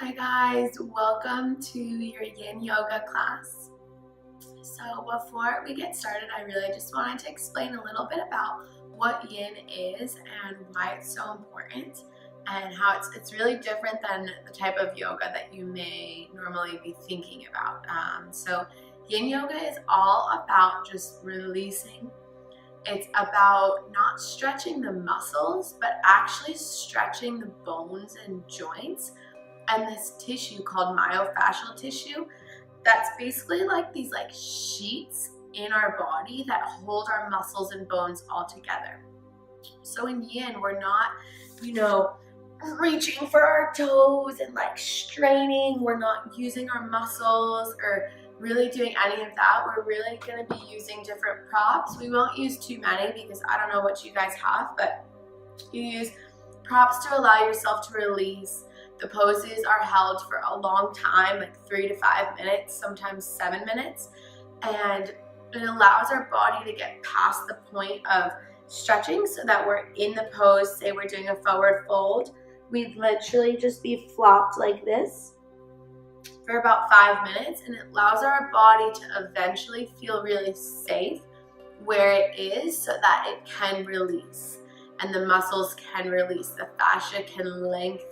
Hi guys, welcome to your Yin Yoga class. So before we get started, I really just wanted to explain a little bit about what Yin is and why it's so important and how it's really different than the type of yoga that you may normally be thinking about. So Yin Yoga is all about just releasing. It's about not stretching the muscles, but actually stretching the bones and joints and this tissue called myofascial tissue that's basically like these sheets in our body that hold our muscles and bones all together. So in Yin, we're not, reaching for our toes and straining. We're not using our muscles or really doing any of that. We're really going to be using different props. We won't use too many because I don't know what you guys have, but you use props to allow yourself to release. The poses are held for a long time, like 3 to 5 minutes, sometimes 7 minutes, and it allows our body to get past the point of stretching so that we're in the pose. Say we're doing a forward fold, we'd literally just be flopped like this for about 5 minutes, and it allows our body to eventually feel really safe where it is so that it can release and the muscles can release, the fascia can lengthen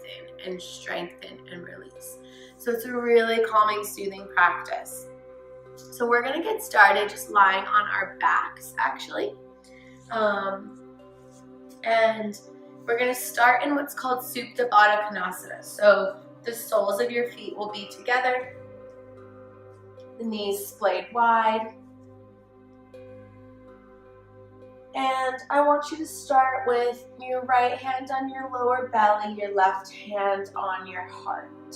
and strengthen and release. So it's a really calming, soothing practice. So we're gonna get started just lying on our backs actually. And we're gonna start in what's called Supta Baddha Konasana. So the soles of your feet will be together, the knees splayed wide. And I want you to start with your right hand on your lower belly, your left hand on your heart.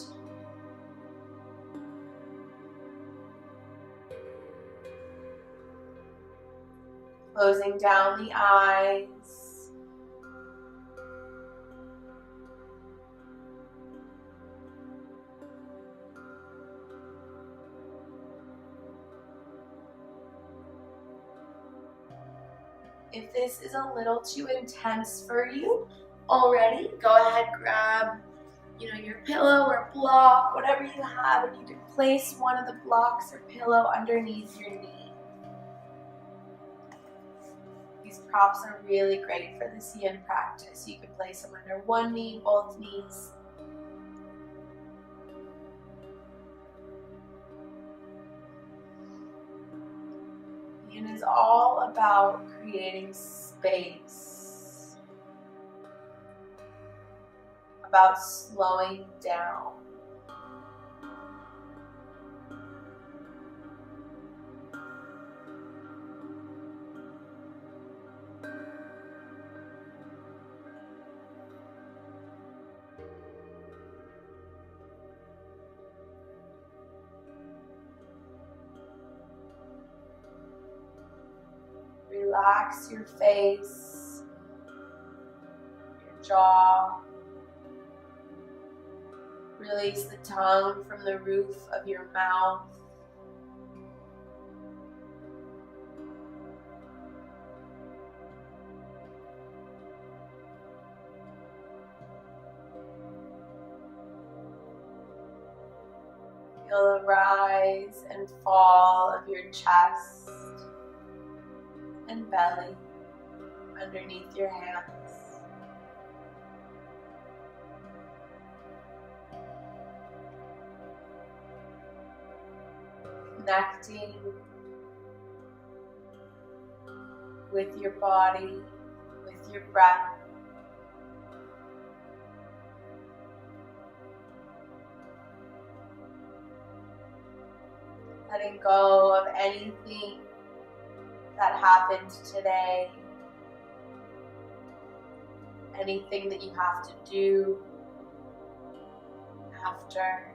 Closing down the eyes. If this is a little too intense for you already, go ahead, grab your pillow or block, whatever you have, and you can place one of the blocks or pillow underneath your knee. These props are really great for this Yin practice. You can place them under one knee, both knees. Yin is all about creating space, about slowing down. Relax your face, your jaw. Release the tongue from the roof of your mouth. Feel the rise and fall of your chest and belly underneath your hands. Connecting with your body, with your breath. Letting go of anything that happened today, anything that you have to do after.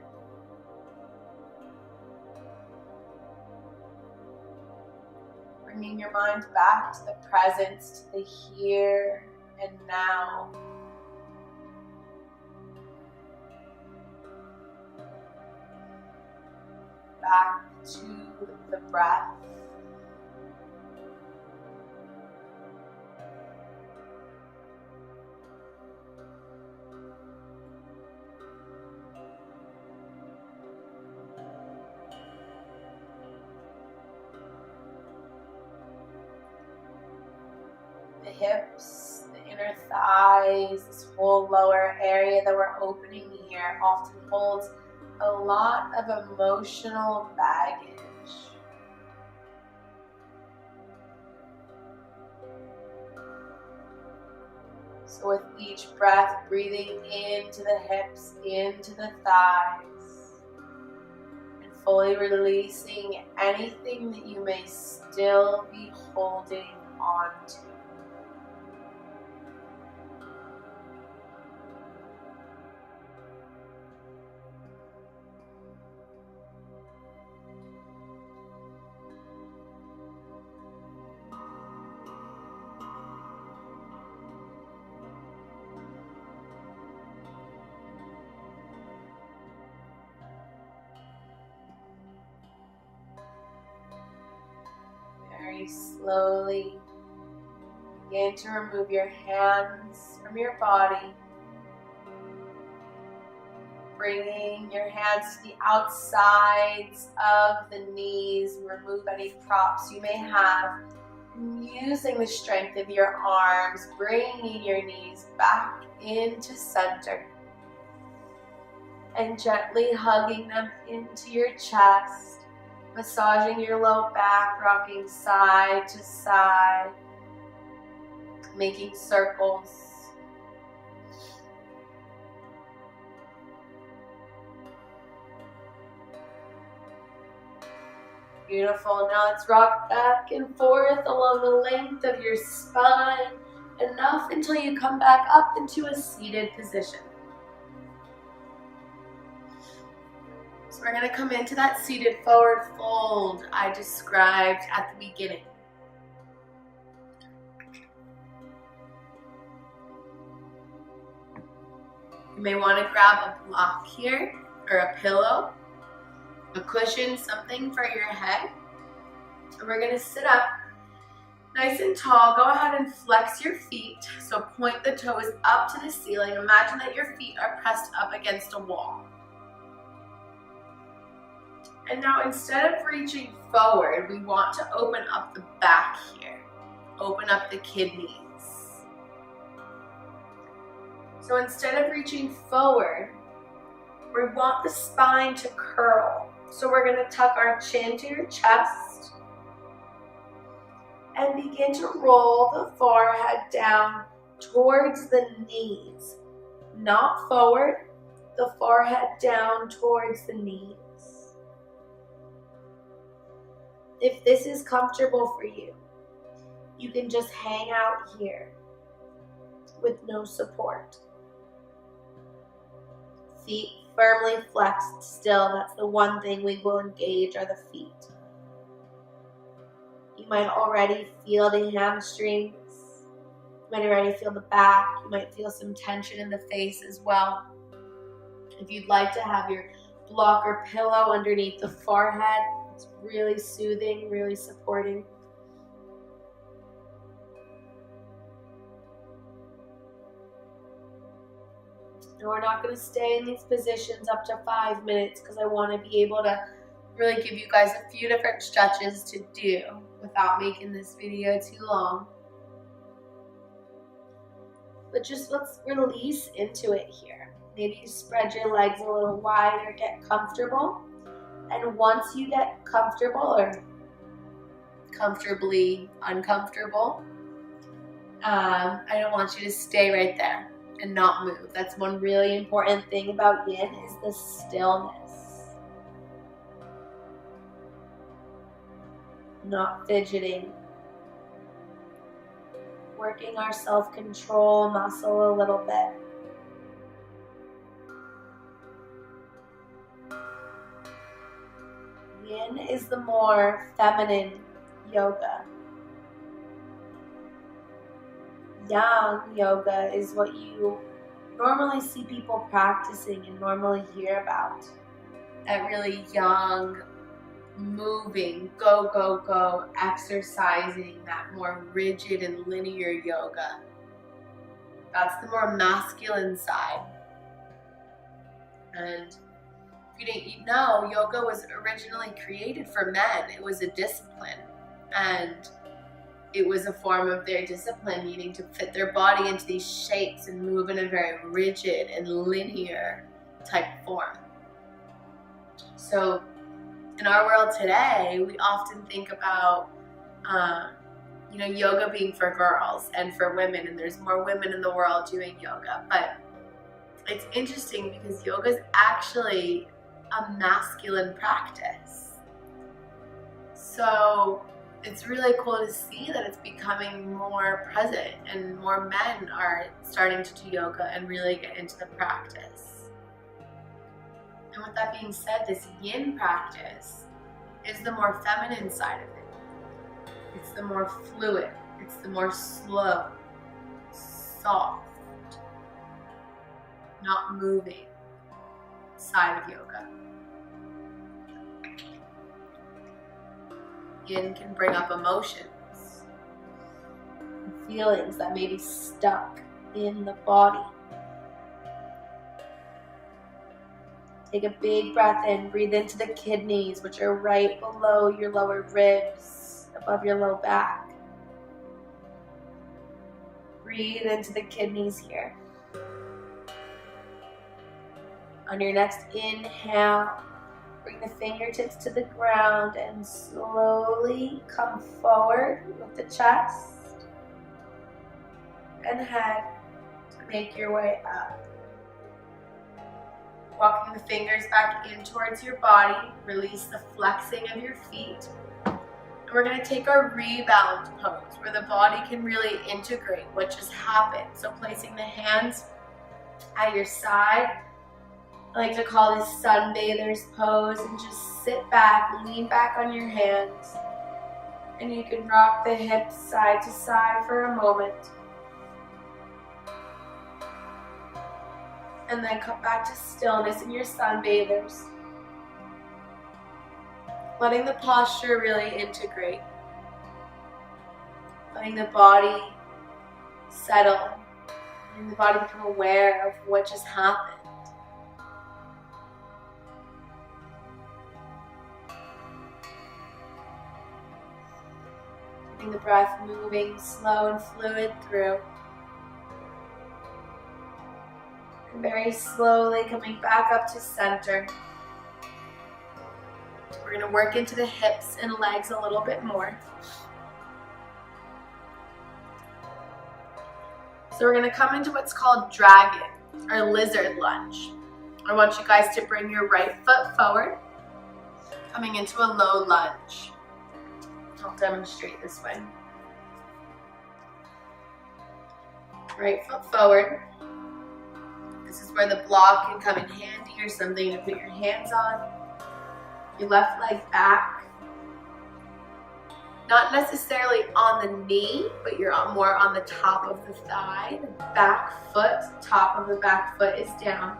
Bringing your mind back to the present, to the here and now. Back to the breath. the hips, the inner thighs, this whole lower area that we're opening here often holds a lot of emotional baggage. So with each breath, breathing into the hips, into the thighs, and fully releasing anything that you may still be holding on to. Very slowly begin to remove your hands from your body, bringing your hands to the outsides of the knees. Remove any props you may have. Using the strength of your arms, bringing your knees back into center and gently hugging them into your chest. Massaging your low back, rocking side to side, making circles. Beautiful. Now let's rock back and forth along the length of your spine, enough until you come back up into a seated position. So we're going to come into that seated forward fold I described at the beginning. You may want to grab a block here, or a pillow, a cushion, something for your head. And we're going to sit up nice and tall. Go ahead and flex your feet. So point the toes up to the ceiling. Imagine that your feet are pressed up against a wall. And now instead of reaching forward, we want to open up the back here. Open up the kidneys. So instead of reaching forward, we want the spine to curl. So we're going to tuck our chin to your chest and begin to roll the forehead down towards the knees. Not forward, the forehead down towards the knees. If this is comfortable for you, you can just hang out here with no support. Feet firmly flexed still. That's the one thing we will engage, are the feet. You might already feel the hamstrings. You might already feel the back. You might feel some tension in the face as well. If you'd like to have your block or pillow underneath the forehead, it's really soothing, really supporting. And we're not going to stay in these positions up to 5 minutes because I want to be able to really give you guys a few different stretches to do without making this video too long. But just let's release into it here. Maybe you spread your legs a little wider, get comfortable. And once you get comfortable or comfortably uncomfortable, I don't want you to stay right there and not move. That's one really important thing about yin, is the stillness. Not fidgeting. Working our self-control muscle a little bit. Yin is the more feminine yoga. Yang yoga is what you normally see people practicing and normally hear about. That really young, moving, go, go, go, exercising, that more rigid and linear yoga. That's the more masculine side. And if you didn't know, yoga was originally created for men. It was a discipline. And it was a form of their discipline, needing to fit their body into these shapes and move in a very rigid and linear type form. So in our world today, we often think about yoga being for girls and for women, and there's more women in the world doing yoga. But it's interesting because yoga is actually a masculine practice. So it's really cool to see that it's becoming more present and more men are starting to do yoga and really get into the practice. And with that being said, this yin practice is the more feminine side of it. It's the more fluid. It's the more slow, soft, not moving side of yoga. Yin can bring up emotions, feelings that may be stuck in the body. Take a big breath in, breathe into the kidneys, which are right below your lower ribs, above your low back. Breathe into the kidneys here. On your next inhale, bring the fingertips to the ground and slowly come forward with the chest and head to make your way up. Walking the fingers back in towards your body, release the flexing of your feet. And we're going to take our rebound pose where the body can really integrate what just happened. So placing the hands at your side. I like to call this sunbather's pose, and just sit back, lean back on your hands, and you can rock the hips side to side for a moment. And then come back to stillness in your sunbathers. Letting the posture really integrate. Letting the body settle. Letting the body become aware of what just happened. Keeping the breath moving slow and fluid through. And very slowly coming back up to center. We're going to work into the hips and legs a little bit more. So we're going to come into what's called dragon or lizard lunge. I want you guys to bring your right foot forward, coming into a low lunge. I'll demonstrate this way. Right foot forward. This is where the block can come in handy or something to put your hands on. Your left leg back. Not necessarily on the knee, but you're more on the top of the thigh. The back foot, top of the back foot is down.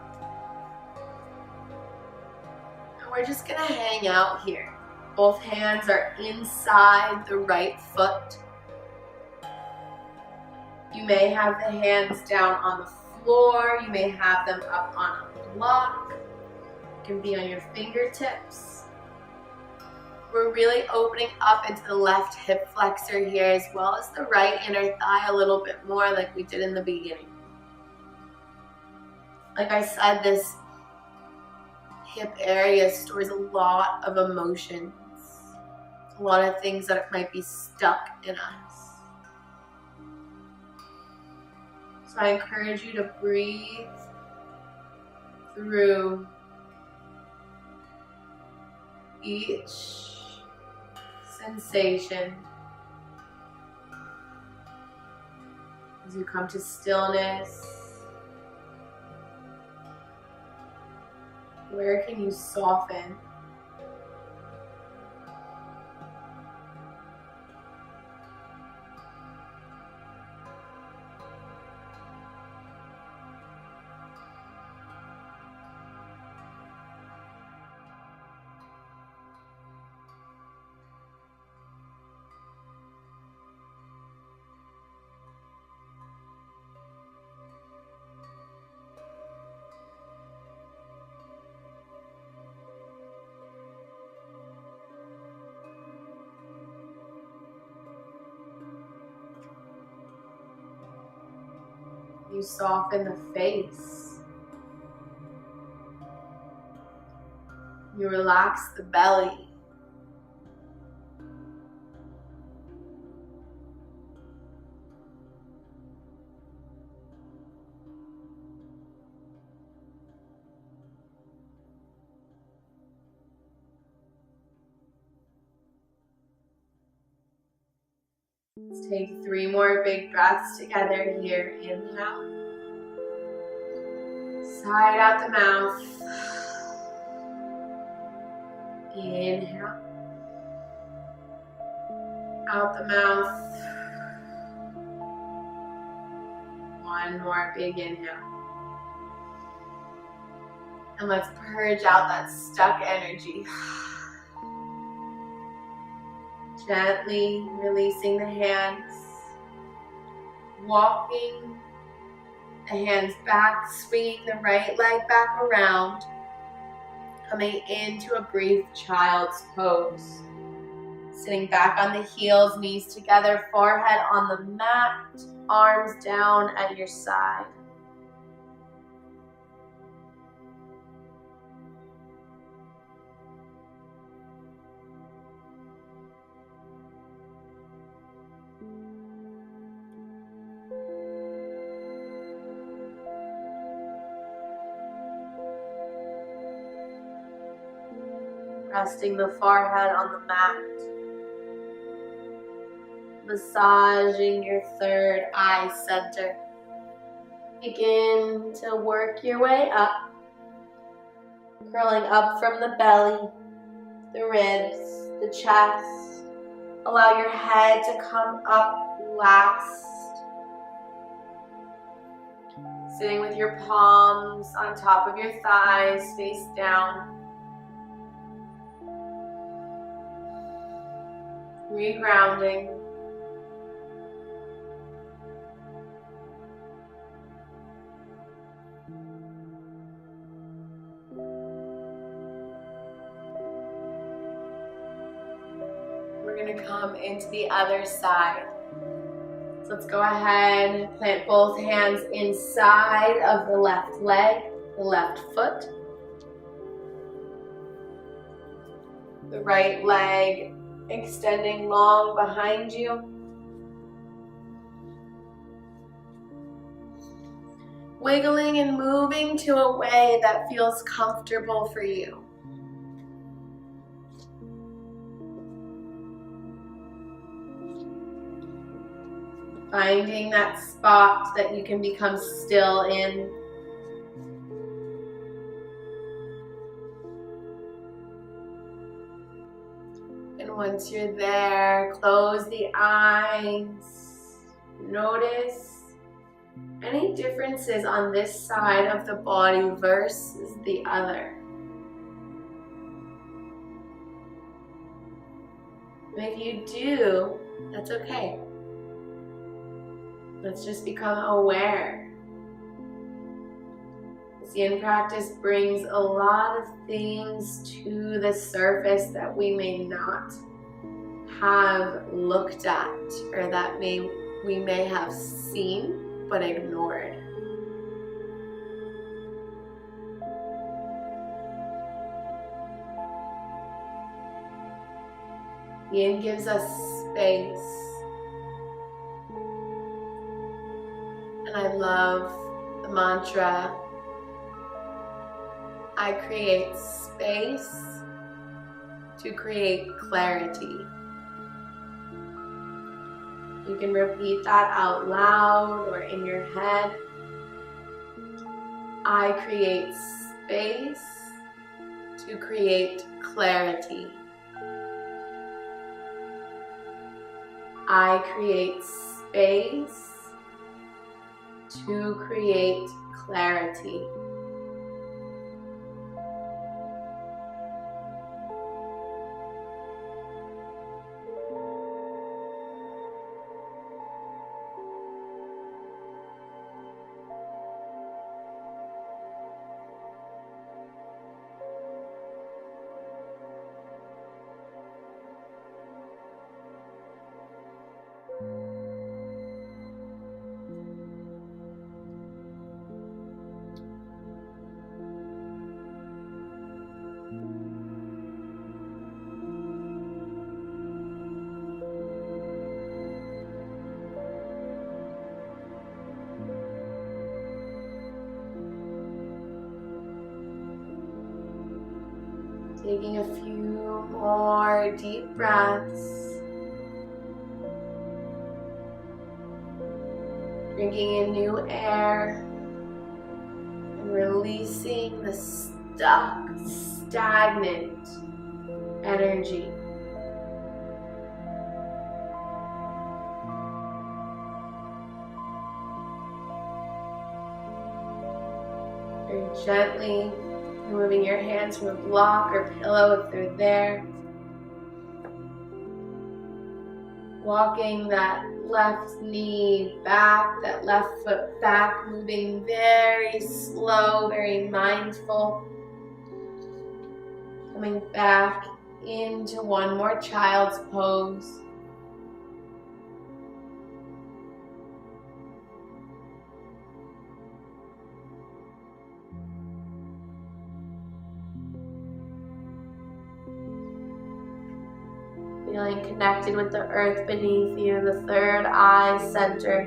And we're just gonna hang out here. Both hands are inside the right foot. You may have the hands down on the floor. You may have them up on a block. It can be on your fingertips. We're really opening up into the left hip flexor here, as well as the right inner thigh a little bit more like we did in the beginning. Like I said, this hip area stores a lot of emotions, a lot of things that might be stuck in us. So I encourage you to breathe through each sensation as you come to stillness. Where can you soften? You soften the face. You relax the belly. Let's take 3 more big breaths together here. Inhale. Side out the mouth. Inhale. Out the mouth. One more big inhale. And let's purge out that stuck energy. Gently releasing the hands. Walking the hands back, swinging the right leg back around. Coming into a brief child's pose. Sitting back on the heels, knees together, forehead on the mat, arms down at your side. Resting the forehead on the mat. Massaging your third eye center. Begin to work your way up. Curling up from the belly, the ribs, the chest. Allow your head to come up last. Sitting with your palms on top of your thighs, face down. Regrounding. We're going to come into the other side. So let's go ahead, plant both hands inside of the left leg, the left foot. The right leg extending long behind you. Wiggling and moving to a way that feels comfortable for you. Finding that spot that you can become still in. And once you're there, close the eyes. Notice any differences on this side of the body versus the other. And if you do, that's okay. Let's just become aware. This yin practice brings a lot of things to the surface that we may not have looked at or that we may have seen but ignored. Yin gives us space. And I love the mantra, I create space to create clarity. You can repeat that out loud or in your head. I create space to create clarity. I create space to create clarity. Taking a few more deep breaths. Drinking in new air. And releasing the stuck, stagnant energy. Very gently removing your hands from a block or pillow if they're there. Walking that left knee back, that left foot back, moving very slow, very mindful. Coming back into one more child's pose. Feeling connected with the earth beneath you, the third eye center.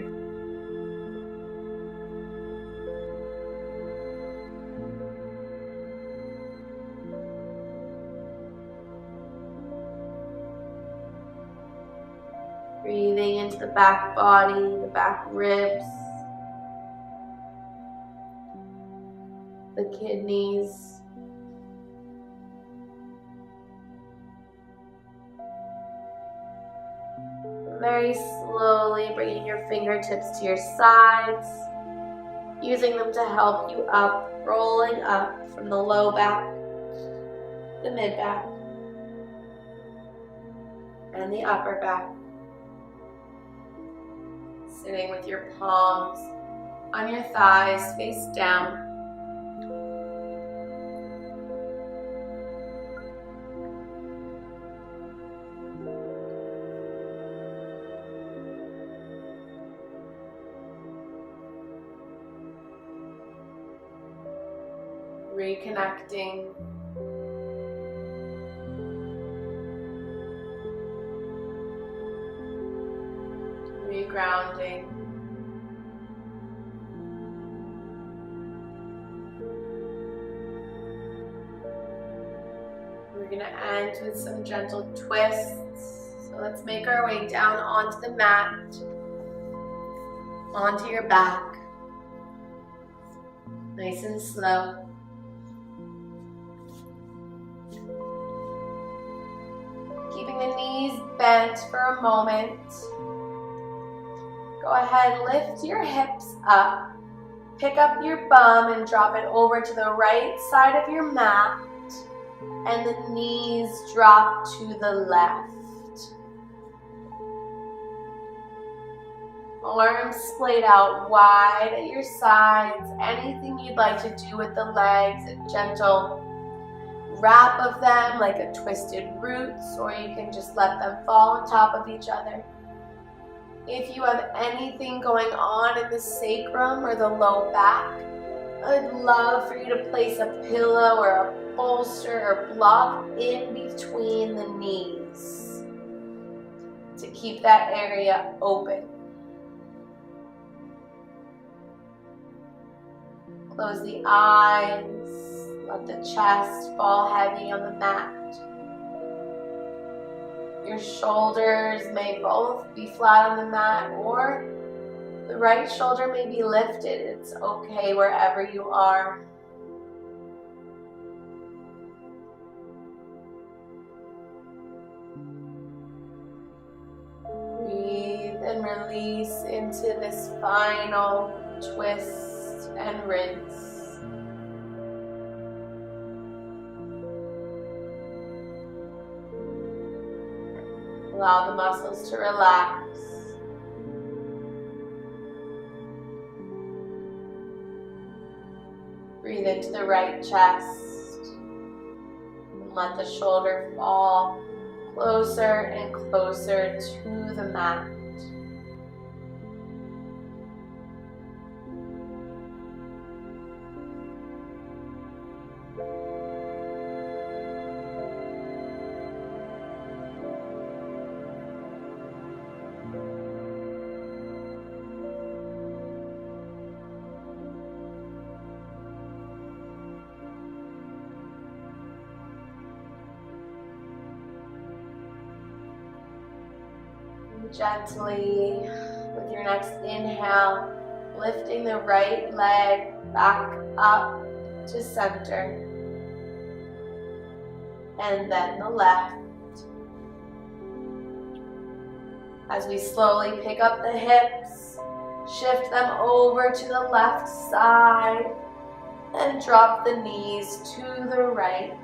Breathing into the back body, the back ribs, the kidneys. Very slowly bringing your fingertips to your sides, using them to help you up, rolling up from the low back, the mid back, and the upper back. Sitting with your palms on your thighs, face down. Reconnecting. Regrounding. We're going to end with some gentle twists. So let's make our way down onto the mat, onto your back. Nice and slow. Keeping the knees bent for a moment. Go ahead, lift your hips up. Pick up your bum and drop it over to the right side of your mat. And the knees drop to the left. Arms splayed out wide at your sides. Anything you'd like to do with the legs, a gentle wrap of them like a twisted roots, or you can just let them fall on top of each other. If you have anything going on in the sacrum or the low back, I'd love for you to place a pillow or a bolster or block in between the knees to keep that area open. Close the eyes, let the chest fall heavy on the mat. Your shoulders may both be flat on the mat, or the right shoulder may be lifted. It's okay wherever you are. Breathe and release into this final twist and rinse. Allow the muscles to relax. Breathe into the right chest. And let the shoulder fall closer and closer to the mat. Gently, with your next inhale, lifting the right leg back up to center, and then the left. As we slowly pick up the hips, shift them over to the left side, and drop the knees to the right.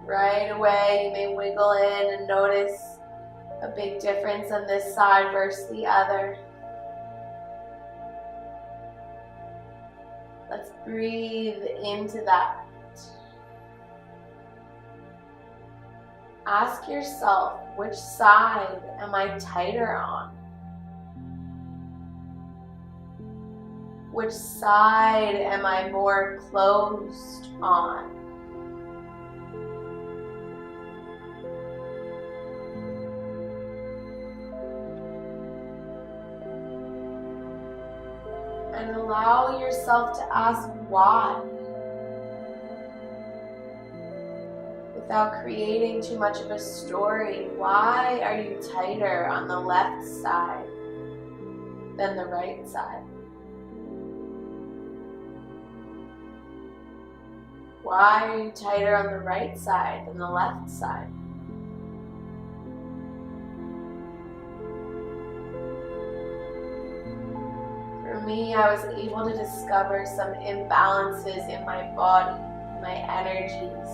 Right away, you may wiggle in and notice a big difference on this side versus the other. Let's breathe into that. Ask yourself, which side am I tighter on? Which side am I more closed on? And allow yourself to ask why, without creating too much of a story. Why are you tighter on the left side than the right side? Why are you tighter on the right side than the left side? For me, I was able to discover some imbalances in my body, my energies,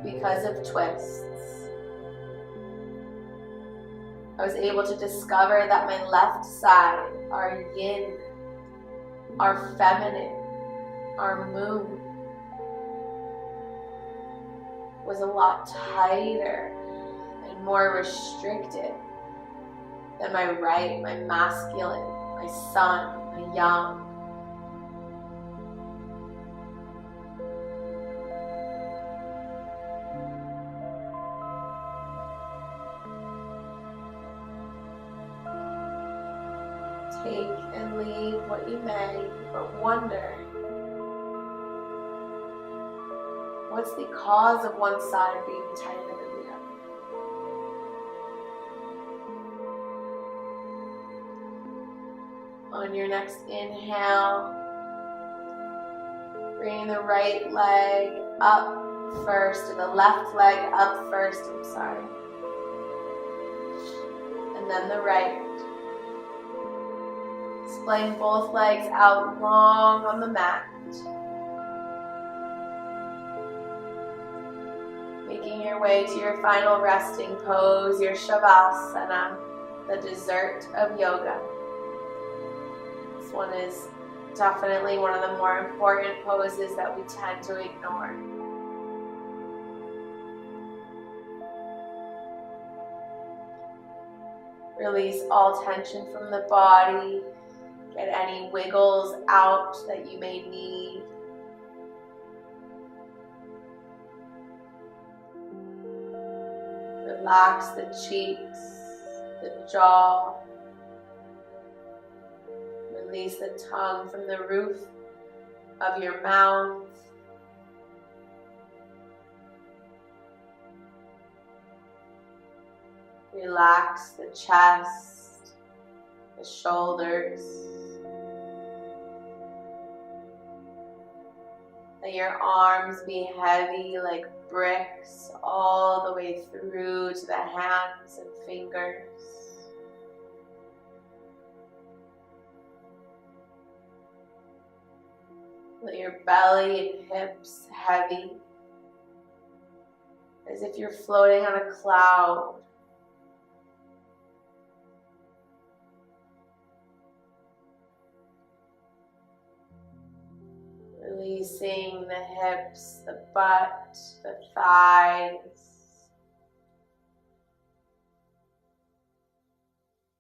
because of twists. I was able to discover that my left side, our yin, our feminine, our moon, was a lot tighter and more restricted than my right, my masculine, my sun, my yang. Take and leave what you may, but wonder, what's the cause of one side being tighter than the other? On your next inhale, bring the right leg up first, and the left leg up first, and then the right. Splaying both legs out long on the mat. Making your way to your final resting pose, your Shavasana, the dessert of yoga. This one is definitely one of the more important poses that we tend to ignore. Release all tension from the body. Get any wiggles out that you may need. Relax the cheeks, the jaw. Release the tongue from the roof of your mouth. Relax the chest, the shoulders. Let your arms be heavy like bricks all the way through to the hands and fingers. Let your belly and hips heavy, as if you're floating on a cloud. Releasing the hips, the butt, the thighs,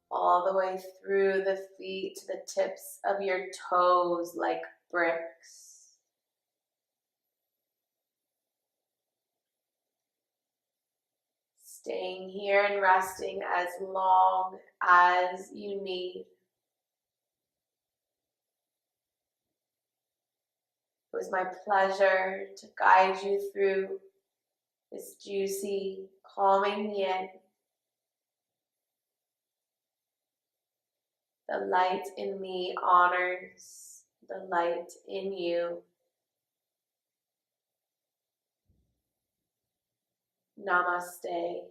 all the way through the feet to the tips of your toes like bricks. Staying here and resting as long as you need. was my pleasure to guide you through this juicy, calming yin. The light in me honors the light in you. Namaste.